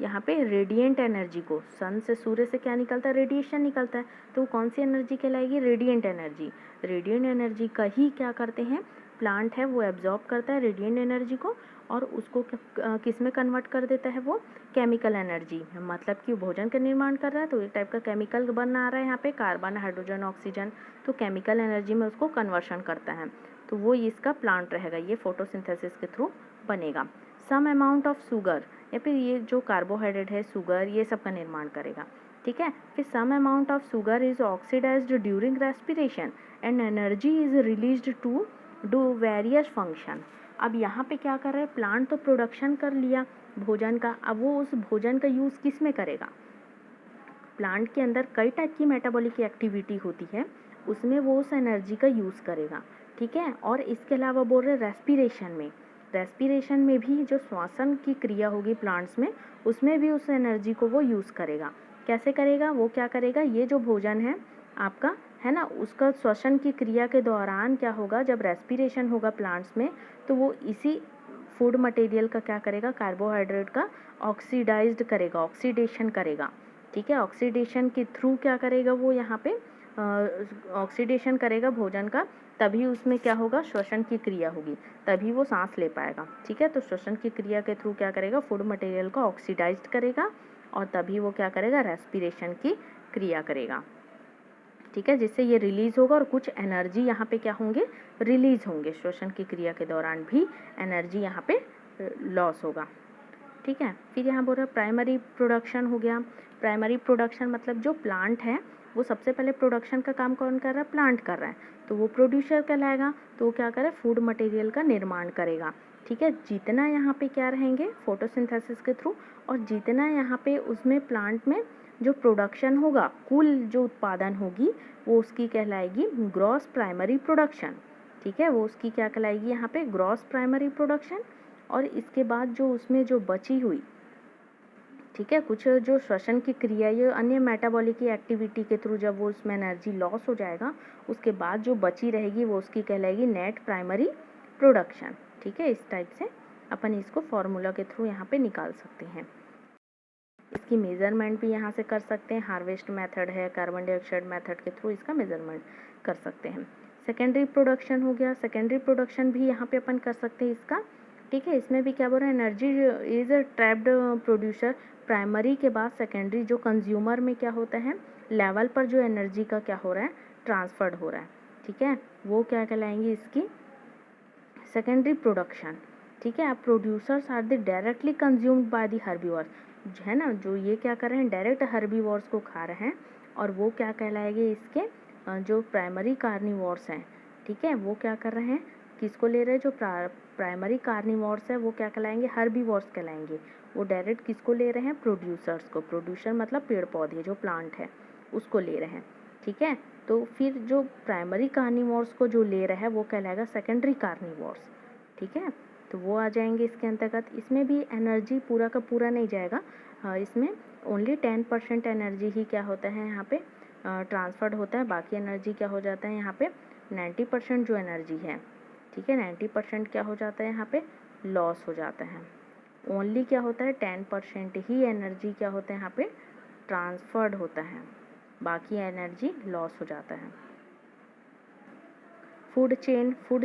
यहाँ पे रेडिएंट एनर्जी को, सन से, सूर्य से क्या निकलता है, रेडिएशन निकलता है, तो वो कौन सी एनर्जी कहलाएगी, रेडिएंट एनर्जी। रेडिएंट एनर्जी का ही क्या करते हैं, प्लांट है वो एब्जॉर्ब करता है रेडिएंट एनर्जी को, और उसको किस में कन्वर्ट कर देता है, वो केमिकल एनर्जी। मतलब कि भोजन का निर्माण कर रहा है तो एक टाइप का केमिकल बन आ रहा है यहाँ पे, कार्बन, हाइड्रोजन, ऑक्सीजन, तो केमिकल एनर्जी में उसको कन्वर्शन करता है, तो वो इसका प्लांट रहेगा, ये फोटोसिंथेसिस के थ्रू बनेगा। सम अमाउंट ऑफ शुगर, या फिर ये जो कार्बोहाइड्रेट है, शुगर, ये सब का निर्माण करेगा, ठीक है। फिर some amount of sugar is oxidised during respiration and energy is released to do various function. अब यहाँ पे क्या कर रहे हैं, प्लांट तो प्रोडक्शन कर लिया भोजन का, अब वो उस भोजन का यूज़ किस में करेगा, प्लांट के अंदर कई टाइप की मेटाबॉलिक एक्टिविटी होती है, उसमें वो उस एनर्जी का यूज़ करेगा, ठीक है। और इसके अलावा बोल रहे रेस्पिरेशन में भी जो श्वसन की क्रिया होगी प्लांट्स में, उसमें भी उस एनर्जी को वो यूज़ करेगा। कैसे करेगा, वो क्या करेगा, ये जो भोजन है आपका, है ना, उसका श्वसन की क्रिया के दौरान क्या होगा, जब रेस्पिरेशन होगा प्लांट्स में, तो वो इसी फूड मटेरियल का क्या करेगा, कार्बोहाइड्रेट का ऑक्सीडाइज्ड करेगा, ऑक्सीडेशन करेगा, ठीक है। ऑक्सीडेशन के थ्रू क्या करेगा वो, यहाँ पे ऑक्सीडेशन करेगा भोजन का, तभी उसमें क्या होगा, श्वसन की क्रिया होगी, तभी वो सांस ले पाएगा, ठीक है। तो श्वसन की क्रिया के थ्रू क्या करेगा, फूड मटेरियल को ऑक्सीडाइज्ड करेगा, और तभी वो क्या करेगा, रेस्पिरेशन की क्रिया करेगा, ठीक है, जिससे ये रिलीज होगा, और कुछ एनर्जी यहाँ पे क्या होंगे, रिलीज होंगे, श्वसन की क्रिया के दौरान भी एनर्जी यहाँ पे लॉस होगा, ठीक है। फिर यहाँ बोल रहा है प्राइमरी प्रोडक्शन हो गया। प्राइमरी प्रोडक्शन मतलब जो प्लांट है वो सबसे पहले प्रोडक्शन का काम कौन कर रहा है, प्लांट कर रहा है, तो वो प्रोड्यूसर कहलाएगा, तो वो क्या करे, फूड मटेरियल का निर्माण करेगा, ठीक है। जितना यहाँ पे क्या रहेंगे, फोटोसिंथेसिस के थ्रू, और जितना यहाँ पे उसमें प्लांट में जो प्रोडक्शन होगा, कुल जो उत्पादन होगी, वो उसकी कहलाएगी ग्रॉस प्राइमरी प्रोडक्शन, ठीक है। वो उसकी क्या कहलाएगी यहाँ पे, ग्रॉस प्राइमरी प्रोडक्शन। और इसके बाद जो उसमें जो बची हुई, ठीक है, कुछ जो श्वसन की क्रिया, ये अन्य मेटाबॉलिक की एक्टिविटी के थ्रू जब वो उसमें एनर्जी लॉस हो जाएगा, उसके बाद जो बची रहेगी वो उसकी कहलाएगी नेट प्राइमरी प्रोडक्शन, ठीक है। इस टाइप से अपन इसको फॉर्मूला के थ्रू यहाँ पे निकाल सकते हैं। इसकी मेज़रमेंट भी यहाँ से कर सकते हैं, हार्वेस्ट मेथड है, कार्बन डाइऑक्साइड मेथड के थ्रू इसका मेज़रमेंट कर सकते हैं। सेकेंडरी प्रोडक्शन हो गया, सेकेंडरी प्रोडक्शन भी यहाँ पे अपन कर सकते हैं इसका, ठीक है। इसमें भी क्या बोल रहे हैं, energy is a trapped producer. Primary के बाद सेकेंडरी जो कंज्यूमर में क्या होता है, लेवल पर जो एनर्जी का क्या हो रहा है, ट्रांसफर्ड हो रहा है, ठीक है, वो क्या कहलाएंगी इसकी सेकेंडरी प्रोडक्शन, ठीक है। अब producers are the directly consumed by the herbivores, है ना, जो ये क्या कर रहे हैं, डायरेक्ट हर्बीवर्स को खा रहे हैं, और वो क्या कहलाएंगे, इसके जो प्राइमरी कार्निवोर्स हैं, ठीक है, वो क्या कर रहे हैं, किसको ले रहे हैं, जो प्राइमरी कार्निवोर्स है वो क्या कहलाएंगे, हर्बीवोर्स कहलाएंगे। वो डायरेक्ट किसको ले रहे हैं, प्रोड्यूसर्स को, प्रोड्यूसर मतलब पेड़ पौधे, जो प्लांट है उसको ले रहे हैं, ठीक है। तो फिर जो प्राइमरी कार्निवोर्स को जो ले रहा है वो कहलाएगा सेकेंडरी कार्निवोर्स, ठीक है। तो वो आ जाएंगे इसके अंतर्गत। इसमें भी एनर्जी पूरा का पूरा नहीं जाएगा, इसमें ओनली 10% एनर्जी ही क्या होता है यहाँ पे ट्रांसफर्ड होता है, बाकी एनर्जी क्या हो जाता है यहाँ पे 90% जो एनर्जी है, ठीक है, 90% क्या हो जाता है यहाँ पे लॉस हो जाता है। ओनली क्या होता है 10% ही एनर्जी क्या होता है यहाँ पे ट्रांसफर्ड होता है, बाकी एनर्जी लॉस हो जाता है। फूड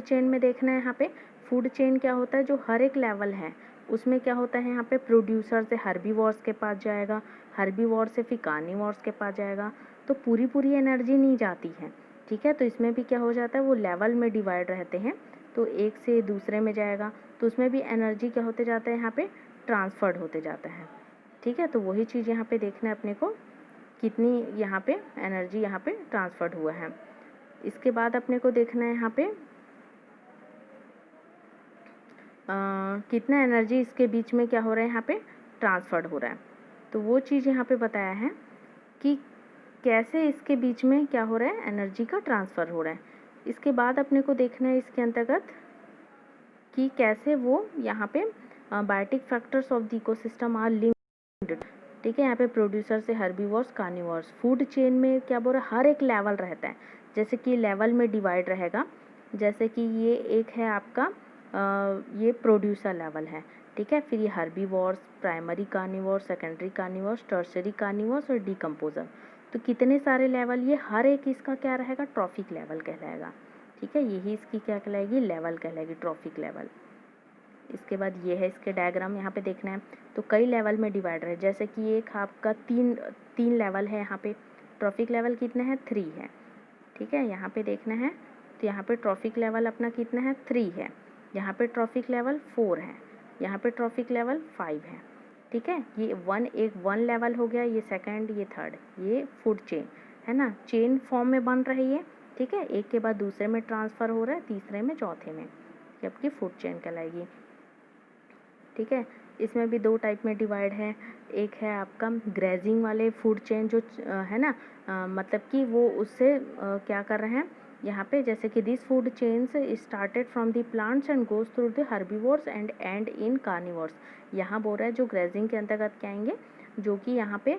चेन में देखना है यहाँ पे, फूड चेन क्या होता है, जो हर एक लेवल है उसमें क्या होता है यहाँ पे, प्रोड्यूसर से हर्बीवोर्स के पास जाएगा, हर्बीवोर से फिर कार्निवोर्स के पास जाएगा, तो पूरी एनर्जी नहीं जाती है, ठीक है। तो इसमें भी क्या हो जाता है, वो लेवल में डिवाइड रहते हैं, तो एक से दूसरे में जाएगा, तो उसमें भी एनर्जी क्या होते जाता है यहाँ पे ट्रांसफर्ड होते जाता है, ठीक है। तो वही चीज़ यहाँ पे देखना है अपने को, कितनी यहाँ पे एनर्जी यहाँ पे ट्रांसफर्ड हुआ है। इसके बाद अपने को देखना है यहाँ पे कितना एनर्जी इसके बीच में क्या हो रहा है, यहाँ पे ट्रांसफर्ड हो रहा है, तो वो चीज़ यहाँ पे बताया है कि कैसे इसके बीच में क्या हो रहा है, एनर्जी का ट्रांसफ़र हो रहा है। इसके बाद अपने को देखना है इसके अंतर्गत कि कैसे वो यहाँ पे biotic factors of the ecosystem are linked, ठीक है। यहाँ पे प्रोड्यूसर से हर्बीवोर्स, कार्निवोर्स, फूड चेन में क्या बोल रहा है, हर एक लेवल रहता है, जैसे कि लेवल में डिवाइड रहेगा, जैसे कि ये एक है आपका ये प्रोड्यूसर लेवल है, ठीक है। फिर ये herbivores, primary carnivores, secondary carnivores, tertiary carnivores और डिकम्पोजर। तो कितने सारे लेवल, ये हर एक इसका क्या रहेगा, ट्रॉफिक लेवल कहलाएगा, ठीक है। यही इसकी क्या कहलाएगी, लेवल कहलाएगी, ट्रॉफिक लेवल। इसके बाद ये है इसके डायग्राम यहाँ पे देखना है। तो कई लेवल में डिवाइडर है, जैसे कि एक आपका तीन लेवल है यहाँ पे। ट्रॉफिक लेवल कितने हैं, 3 है, ठीक है। यहाँ पे देखना है तो यहाँ पे ट्रॉफिक लेवल अपना कितना है, 3 है। यहाँ पे ट्रॉफिक लेवल 4 है। यहाँ पे ट्रॉफिक लेवल 5 है, ठीक है। ये वन लेवल हो गया, ये सेकंड, ये थर्ड, ये फूड चेन है ना, चेन फॉर्म में बन रही है, ठीक है। एक के बाद दूसरे में ट्रांसफ़र हो रहा है, तीसरे में, चौथे में, ये आपकी फूड चेन कहलाएगी, ठीक है। इसमें भी 2 टाइप में डिवाइड है। एक है आपका ग्रेजिंग वाले फूड चेन जो है ना, मतलब कि वो उससे क्या कर रहे हैं यहाँ पे, जैसे कि this food chains started from the plants and goes through the herbivores and and in carnivores. यहाँ बोल रहा है जो ग्रेजिंग के अंतर्गत क्या आएंगे, जो कि यहाँ पे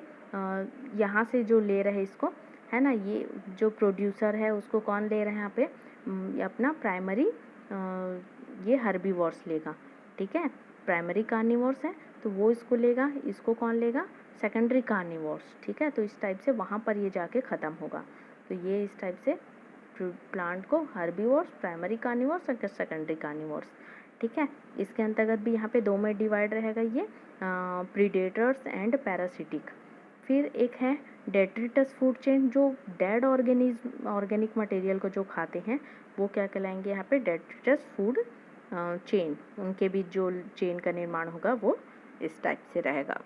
यहाँ से जो ले रहे इसको है ना, ये जो प्रोड्यूसर है उसको कौन ले रहे हैं यहाँ पे, ये अपना प्राइमरी ये हर्बीवोर्स लेगा, ठीक है। प्राइमरी कार्निवोर्स है तो वो इसको लेगा, इसको कौन लेगा, सेकेंडरी कार्निवोर्स, ठीक है। तो इस टाइप से वहाँ पर ये जाके ख़त्म होगा। तो ये इस टाइप से प्लांट को हर्बीवोर्स, प्राइमरी कार्निवोर्स और सेकेंडरी कार्निवोर्स, ठीक है। इसके अंतर्गत भी यहाँ पे 2 में डिवाइड रहेगा, ये प्रीडेटर्स एंड पैरासिटिक। फिर एक है डेट्रिटस फूड चेन, जो डेड ऑर्गेनिक मटेरियल को जो खाते हैं वो क्या कहलाएंगे यहाँ पे, डेट्रिटस फूड चेन। उनके बीच जो चेन का निर्माण होगा वो इस टाइप से रहेगा।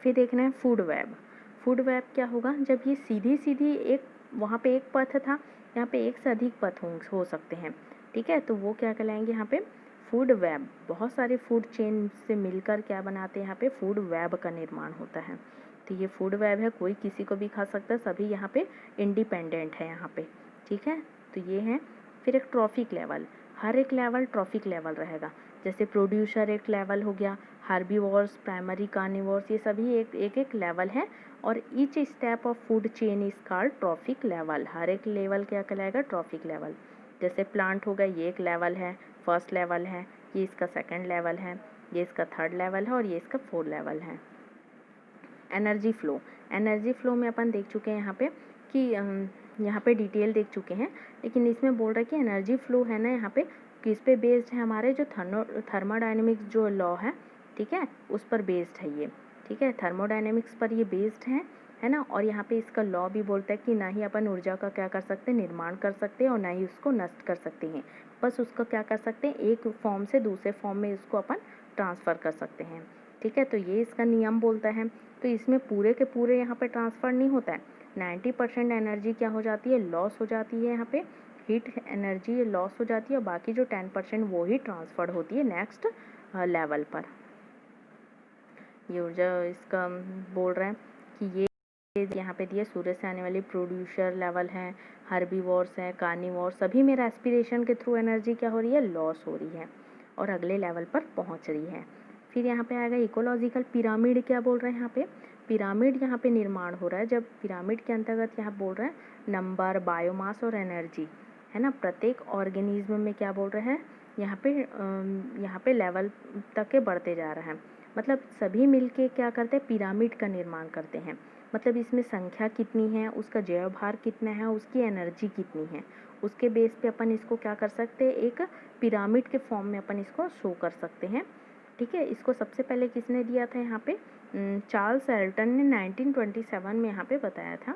फिर देखना है फूड वेब। फूड वेब क्या होगा, जब ये सीधी एक, वहाँ पे एक पथ था, यहाँ पे एक से अधिक पथ हो सकते हैं, ठीक है। तो वो क्या कहलाएंगे यहाँ पे, फूड वेब। बहुत सारे फूड चेन से मिलकर क्या बनाते हैं, यहाँ पे फूड वेब का निर्माण होता है। तो ये फूड वेब है, कोई किसी को भी खा सकता है, सभी यहाँ पे इंडिपेंडेंट है यहाँ पे, ठीक है। तो ये है। फिर एक ट्रॉफिक लेवल, हर एक लेवल ट्रॉफिक लेवल रहेगा। जैसे प्रोड्यूसर एक लेवल हो गया, हर्बीवोर्स, प्राइमरी कार्निवोर्स, ये सभी एक लेवल है। और each step of food chain is called trophic level. हर एक लेवल क्या कहलाएगा, ट्रॉफिक लेवल। जैसे प्लांट हो गया, ये एक लेवल है, फर्स्ट लेवल है, ये इसका सेकंड लेवल है, ये इसका थर्ड लेवल है और ये इसका फोर्थ लेवल है। एनर्जी फ्लो में अपन देख चुके हैं यहाँ पे कि यहाँ पे डिटेल देख चुके हैं, लेकिन इसमें बोल रहा है कि एनर्जी फ्लो है ना, यहाँ पे किस पे बेस्ड है, हमारे जो थर्मोडायनेमिक्स जो लॉ है, ठीक है, उस पर बेस्ड है ये, ठीक है। थर्मोडायनेमिक्स पर ये बेस्ड है ना। और यहाँ पे इसका लॉ भी बोलता है कि ना ही अपन ऊर्जा का क्या कर सकते हैं, निर्माण कर सकते हैं, और ना ही उसको नष्ट कर सकते हैं। बस उसको क्या कर सकते हैं, एक फॉर्म से दूसरे फॉर्म में इसको अपन ट्रांसफ़र कर सकते हैं, ठीक है। तो ये इसका नियम बोलता है। तो इसमें पूरे के पूरे यहाँ पे ट्रांसफ़र नहीं होता है। 90% एनर्जी क्या हो जाती है, लॉस हो जाती है, यहाँ पे हीट एनर्जी लॉस हो जाती है, और बाकी जो 10% वो ही ट्रांसफ़र होती है नेक्स्ट लेवल पर। ये ऊर्जा इसका बोल रहे हैं कि ये यहाँ पे दिया, सूर्य से आने वाली प्रोड्यूसर लेवल है, हर्बीवोर्स है, कार्निवोर्स, सभी में रेस्पिरेशन के थ्रू एनर्जी क्या हो रही है, लॉस हो रही है और अगले लेवल पर पहुँच रही है। फिर यहाँ पे आएगा इकोलॉजिकल पिरामिड। क्या बोल रहे हैं यहाँ पे, पिरामिड यहाँ पे निर्माण हो रहा है। जब पिरामिड के अंतर्गत यहाँ बोल रहे हैं नंबर, बायोमास और एनर्जी, है ना। प्रत्येक ऑर्गेनिज्म में क्या बोल रहे हैं, यहाँ पे लेवल तक के बढ़ते जा रहे हैं। मतलब सभी मिलके क्या करते हैं, पिरामिड का निर्माण करते हैं। मतलब इसमें संख्या कितनी है, उसका जैव भार कितना है, उसकी एनर्जी कितनी है, उसके बेस पे अपन इसको क्या कर सकते हैं, एक पिरामिड के फॉर्म में अपन इसको शो कर सकते हैं, ठीक है। इसको सबसे पहले किसने दिया था यहाँ पे, चार्ल्स एल्टन ने 1927 में यहाँ पे बताया था।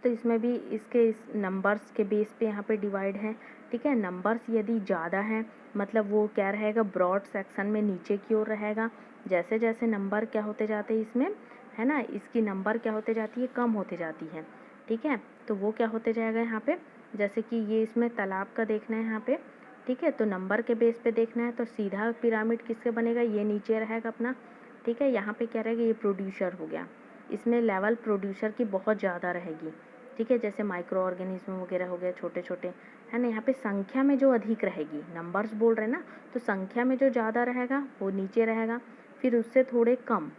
तो इसमें भी इसके इस नंबर्स के बेस पे यहाँ पे डिवाइड है, ठीक है। नंबर्स यदि ज़्यादा है मतलब वो क्या रहेगा, ब्रॉड सेक्शन में नीचे की ओर रहेगा। जैसे जैसे नंबर क्या होते जाते हैं इसमें, है ना, इसकी नंबर क्या होते जाती है, कम होते जाती है, ठीक है। तो वो क्या होते जाएगा यहाँ पे, जैसे कि ये इसमें तालाब का देखना है यहाँ पे, ठीक है। तो नंबर के बेस पे देखना है तो सीधा पिरामिड किसके बनेगा, ये नीचे रहेगा अपना, ठीक है। यहाँ पे क्या रहेगा, ये प्रोड्यूसर हो गया, इसमें लेवल प्रोड्यूसर की बहुत ज़्यादा रहेगी, ठीक है। जैसे माइक्रो ऑर्गेनिज्म वगैरह हो गया, छोटे छोटे, है ना। यहाँ पे संख्या में जो अधिक रहेगी, नंबर्स बोल रहे हैं ना, तो संख्या में जो ज़्यादा रहेगा वो नीचे रहेगा, फिर उससे थोड़े कम,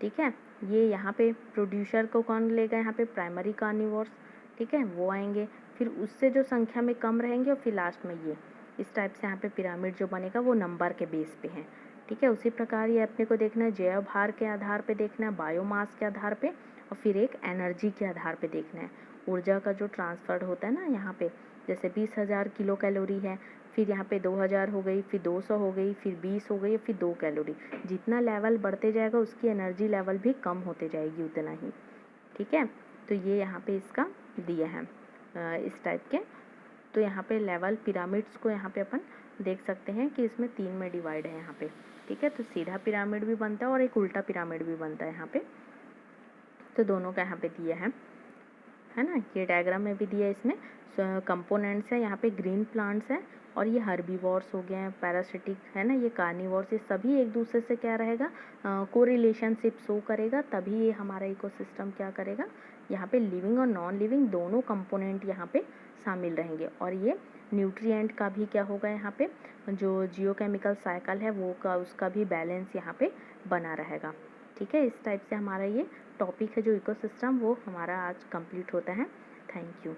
ठीक है। ये यहाँ पे प्रोड्यूसर को कौन लेगा, यहाँ पे प्राइमरी कार्निवोर्स, ठीक है, वो आएंगे। फिर उससे जो संख्या में कम रहेंगे और फिर लास्ट में ये इस टाइप से यहाँ पे पिरामिड जो बनेगा वो नंबर के बेस पे है। ठीक है, उसी प्रकार ये अपने को देखना है जैव भार के आधार पे देखना है, बायोमास के आधार पे, और फिर एक एनर्जी के आधार पे देखना है। ऊर्जा का जो ट्रांसफर होता है ना यहाँ पे, जैसे 20,000 किलो कैलोरी है, फिर यहाँ पे 2000 हो गई, फिर 200 हो गई, फिर 20 हो गई, फिर 2 कैलोरी। जितना लेवल बढ़ते जाएगा उसकी एनर्जी लेवल भी कम होते जाएगी उतना ही। ठीक है, तो ये यहाँ पे इसका दिया है इस टाइप के। तो यहाँ पे लेवल पिरामिड्स को यहाँ पे अपन देख सकते हैं कि इसमें 3 में डिवाइड है यहाँ पे। ठीक है, तो सीधा पिरामिड भी बनता है और एक उल्टा पिरामिड भी बनता है यहाँ पे। तो दोनों का यहाँ पे दिया है ना, ये डायग्राम में भी दिया है। इसमें कंपोनेंट्स है यहाँ पे, ग्रीन प्लांट्स है, और ये हर्बीवोर्स हो गए हैं, पैरासिटिक है ना, ये कार्निवोर्स, ये सभी एक दूसरे से क्या रहेगा, कोरिलेशनशिप शो करेगा, तभी ये हमारा इकोसिस्टम क्या करेगा, यहाँ पे लिविंग और नॉन लिविंग दोनों कंपोनेंट यहाँ पे शामिल रहेंगे। और ये न्यूट्रिएंट का भी क्या होगा, यहाँ पे जो जियोकेमिकल साइकिल है वो का उसका भी बैलेंस यहाँ पे बना रहेगा। ठीक है, इस टाइप से हमारा ये टॉपिक है जो इकोसिस्टम वो हमारा आज कंप्लीट होता है। Thank you.